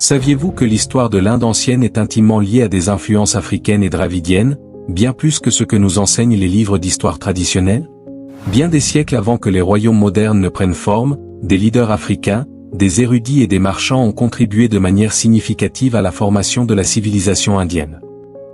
Saviez-vous que l'histoire de l'Inde ancienne est intimement liée à des influences africaines et dravidiennes, bien plus que ce que nous enseignent les livres d'histoire traditionnels? Bien des siècles avant que les royaumes modernes ne prennent forme, des leaders africains, des érudits et des marchands ont contribué de manière significative à la formation de la civilisation indienne.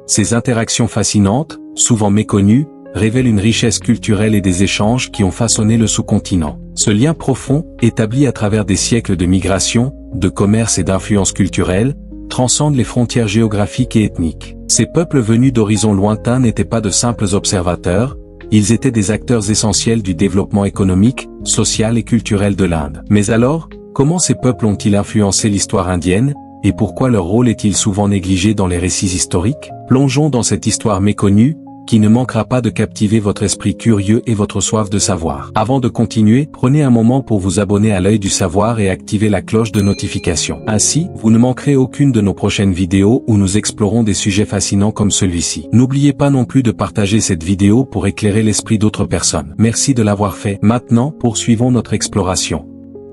Ces interactions fascinantes, souvent méconnues, révèlent une richesse culturelle et des échanges qui ont façonné le sous-continent. Ce lien profond, établi à travers des siècles de migration, de commerce et d'influence culturelle, transcende les frontières géographiques et ethniques. Ces peuples venus d'horizons lointains n'étaient pas de simples observateurs, ils étaient des acteurs essentiels du développement économique, social et culturel de l'Inde. Mais alors, comment ces peuples ont-ils influencé l'histoire indienne, et pourquoi leur rôle est-il souvent négligé dans les récits historiques? Plongeons dans cette histoire méconnue, qui ne manquera pas de captiver votre esprit curieux et votre soif de savoir. Avant de continuer, prenez un moment pour vous abonner à l'œil du savoir et activer la cloche de notification. Ainsi, vous ne manquerez aucune de nos prochaines vidéos où nous explorons des sujets fascinants comme celui-ci. N'oubliez pas non plus de partager cette vidéo pour éclairer l'esprit d'autres personnes. Merci de l'avoir fait. Maintenant, poursuivons notre exploration.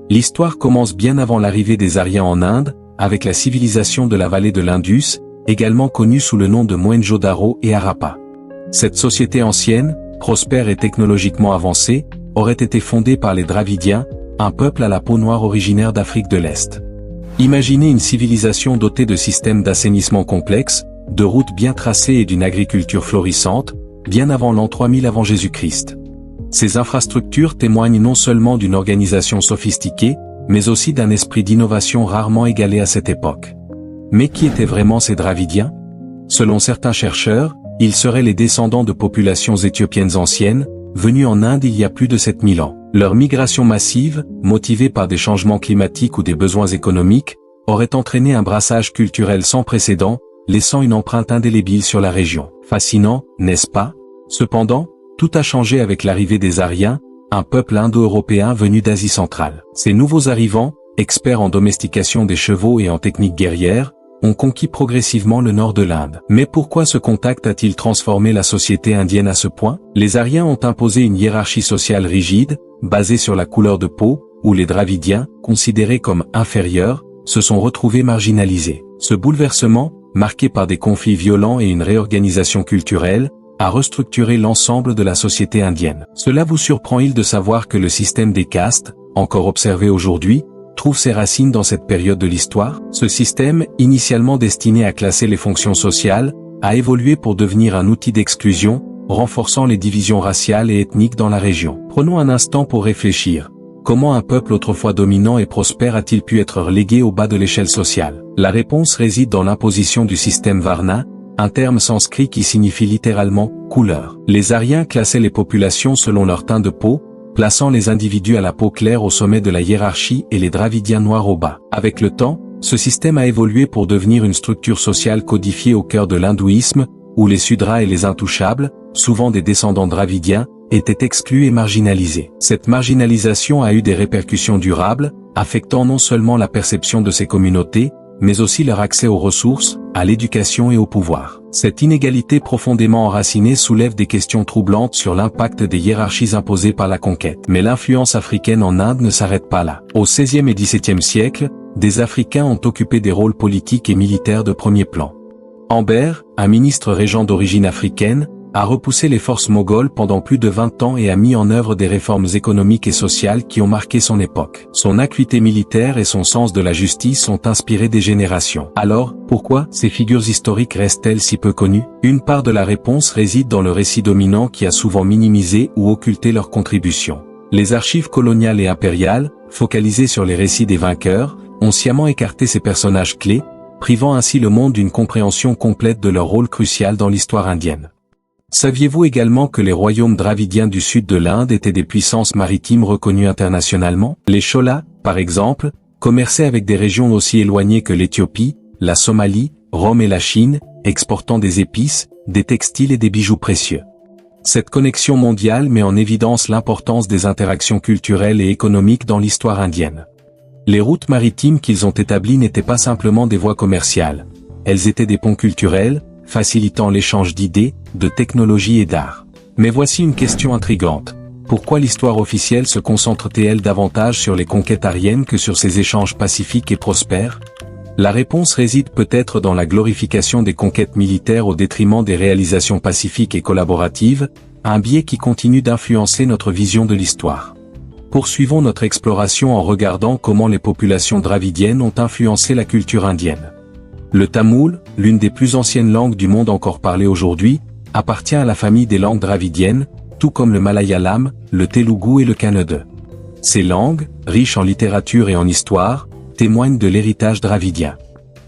L'histoire commence bien avant l'arrivée des Aryens en Inde, avec la civilisation de la vallée de l'Indus, également connue sous le nom de Mohenjo-Daro et Harappa. Cette société ancienne, prospère et technologiquement avancée, aurait été fondée par les Dravidiens, un peuple à la peau noire originaire d'Afrique de l'Est. Imaginez une civilisation dotée de systèmes d'assainissement complexes, de routes bien tracées et d'une agriculture florissante, bien avant l'an 3000 avant Jésus-Christ. Ces infrastructures témoignent non seulement d'une organisation sophistiquée, mais aussi d'un esprit d'innovation rarement égalé à cette époque. Mais qui étaient vraiment ces Dravidiens? Selon certains chercheurs, ils seraient les descendants de populations éthiopiennes anciennes, venues en Inde il y a plus de 7000 ans. Leur migration massive, motivée par des changements climatiques ou des besoins économiques, aurait entraîné un brassage culturel sans précédent, laissant une empreinte indélébile sur la région. Fascinant, n'est-ce pas? Cependant, tout a changé avec l'arrivée des Aryens, un peuple indo-européen venu d'Asie centrale. Ces nouveaux arrivants, experts en domestication des chevaux et en techniques guerrières, ont conquis progressivement le nord de l'Inde. Mais pourquoi ce contact a-t-il transformé la société indienne à ce point? Les Aryens ont imposé une hiérarchie sociale rigide, basée sur la couleur de peau, où les Dravidiens, considérés comme inférieurs, se sont retrouvés marginalisés. Ce bouleversement, marqué par des conflits violents et une réorganisation culturelle, a restructuré l'ensemble de la société indienne. Cela vous surprend-il de savoir que le système des castes, encore observé aujourd'hui, trouve ses racines dans cette période de l'histoire? Ce système, initialement destiné à classer les fonctions sociales, a évolué pour devenir un outil d'exclusion, renforçant les divisions raciales et ethniques dans la région. Prenons un instant pour réfléchir. Comment un peuple autrefois dominant et prospère a-t-il pu être relégué au bas de l'échelle sociale? La réponse réside dans l'imposition du système Varna, un terme sanskrit qui signifie littéralement « couleur ». Les Aryens classaient les populations selon leur teint de peau, plaçant les individus à la peau claire au sommet de la hiérarchie et les Dravidiens noirs au bas. Avec le temps, ce système a évolué pour devenir une structure sociale codifiée au cœur de l'hindouisme, où les Sudras et les intouchables, souvent des descendants dravidiens, étaient exclus et marginalisés. Cette marginalisation a eu des répercussions durables, affectant non seulement la perception de ces communautés, mais aussi leur accès aux ressources, à l'éducation et au pouvoir. Cette inégalité profondément enracinée soulève des questions troublantes sur l'impact des hiérarchies imposées par la conquête. Mais l'influence africaine en Inde ne s'arrête pas là. Au XVIe et XVIIe siècle, des Africains ont occupé des rôles politiques et militaires de premier plan. Amber, un ministre régent d'origine africaine, a repoussé les forces mogholes pendant plus de 20 ans et a mis en œuvre des réformes économiques et sociales qui ont marqué son époque. Son acuité militaire et son sens de la justice ont inspiré des générations. Alors, pourquoi ces figures historiques restent-elles si peu connues? Une part de la réponse réside dans le récit dominant qui a souvent minimisé ou occulté leurs contributions. Les archives coloniales et impériales, focalisées sur les récits des vainqueurs, ont sciemment écarté ces personnages clés, privant ainsi le monde d'une compréhension complète de leur rôle crucial dans l'histoire indienne. Saviez-vous également que les royaumes dravidiens du sud de l'Inde étaient des puissances maritimes reconnues internationalement? Les Cholas, par exemple, commerçaient avec des régions aussi éloignées que l'Éthiopie, la Somalie, Rome et la Chine, exportant des épices, des textiles et des bijoux précieux. Cette connexion mondiale met en évidence l'importance des interactions culturelles et économiques dans l'histoire indienne. Les routes maritimes qu'ils ont établies n'étaient pas simplement des voies commerciales. Elles étaient des ponts culturels, facilitant l'échange d'idées, de technologies et d'art. Mais voici une question intrigante. Pourquoi l'histoire officielle se concentre-t-elle davantage sur les conquêtes aryennes que sur ces échanges pacifiques et prospères? La réponse réside peut-être dans la glorification des conquêtes militaires au détriment des réalisations pacifiques et collaboratives, un biais qui continue d'influencer notre vision de l'histoire. Poursuivons notre exploration en regardant comment les populations dravidiennes ont influencé la culture indienne. Le tamoul, l'une des plus anciennes langues du monde encore parlée aujourd'hui, appartient à la famille des langues dravidiennes, tout comme le malayalam, le telugu et le kannada. Ces langues, riches en littérature et en histoire, témoignent de l'héritage dravidien.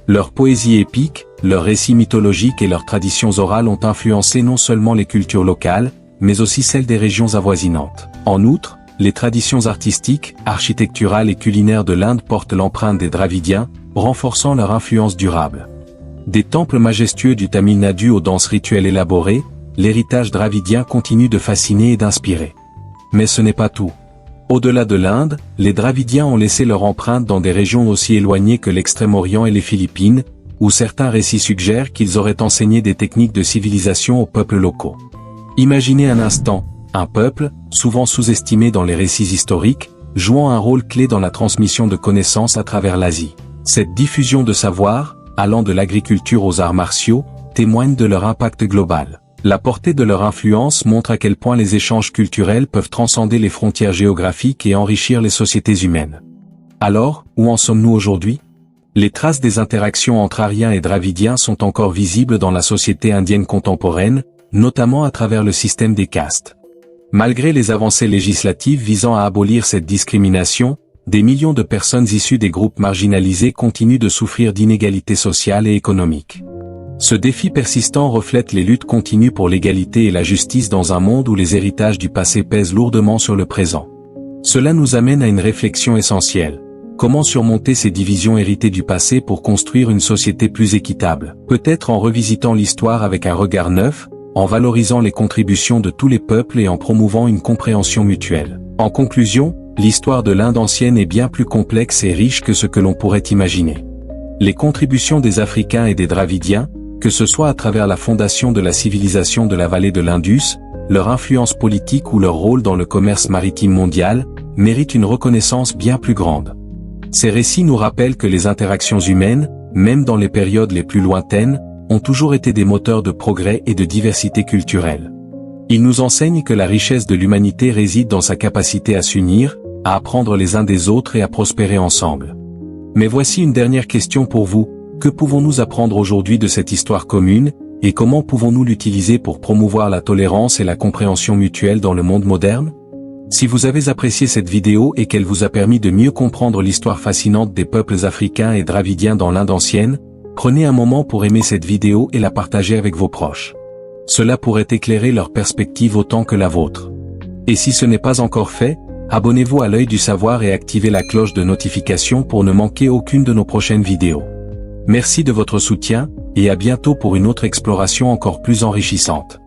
Leur poésie épique, leurs récits mythologiques et leurs traditions orales ont influencé non seulement les cultures locales, mais aussi celles des régions avoisinantes. En outre, les traditions artistiques, architecturales et culinaires de l'Inde portent l'empreinte des Dravidiens, renforçant leur influence durable. Des temples majestueux du Tamil Nadu aux danses rituelles élaborées, l'héritage dravidien continue de fasciner et d'inspirer. Mais ce n'est pas tout. Au-delà de l'Inde, les Dravidiens ont laissé leur empreinte dans des régions aussi éloignées que l'Extrême-Orient et les Philippines, où certains récits suggèrent qu'ils auraient enseigné des techniques de civilisation aux peuples locaux. Imaginez un instant, un peuple, souvent sous-estimé dans les récits historiques, jouant un rôle clé dans la transmission de connaissances à travers l'Asie. Cette diffusion de savoir, allant de l'agriculture aux arts martiaux, témoigne de leur impact global. La portée de leur influence montre à quel point les échanges culturels peuvent transcender les frontières géographiques et enrichir les sociétés humaines. Alors, où en sommes-nous aujourd'hui? Les traces des interactions entre Aryens et Dravidiens sont encore visibles dans la société indienne contemporaine, notamment à travers le système des castes. Malgré les avancées législatives visant à abolir cette discrimination, des millions de personnes issues des groupes marginalisés continuent de souffrir d'inégalités sociales et économiques. Ce défi persistant reflète les luttes continues pour l'égalité et la justice dans un monde où les héritages du passé pèsent lourdement sur le présent. Cela nous amène à une réflexion essentielle. Comment surmonter ces divisions héritées du passé pour construire une société plus équitable? Peut-être en revisitant l'histoire avec un regard neuf, en valorisant les contributions de tous les peuples et en promouvant une compréhension mutuelle. En conclusion, l'histoire de l'Inde ancienne est bien plus complexe et riche que ce que l'on pourrait imaginer. Les contributions des Africains et des Dravidiens, que ce soit à travers la fondation de la civilisation de la vallée de l'Indus, leur influence politique ou leur rôle dans le commerce maritime mondial, méritent une reconnaissance bien plus grande. Ces récits nous rappellent que les interactions humaines, même dans les périodes les plus lointaines, ont toujours été des moteurs de progrès et de diversité culturelle. Ils nous enseignent que la richesse de l'humanité réside dans sa capacité à s'unir, à apprendre les uns des autres et à prospérer ensemble. Mais voici une dernière question pour vous. Que pouvons-nous apprendre aujourd'hui de cette histoire commune, et comment pouvons-nous l'utiliser pour promouvoir la tolérance et la compréhension mutuelle dans le monde moderne? Si vous avez apprécié cette vidéo et qu'elle vous a permis de mieux comprendre l'histoire fascinante des peuples africains et dravidiens dans l'Inde ancienne, prenez un moment pour aimer cette vidéo et la partager avec vos proches. Cela pourrait éclairer leur perspective autant que la vôtre. Et si ce n'est pas encore fait, abonnez-vous à l'œil du savoir et activez la cloche de notification pour ne manquer aucune de nos prochaines vidéos. Merci de votre soutien, et à bientôt pour une autre exploration encore plus enrichissante.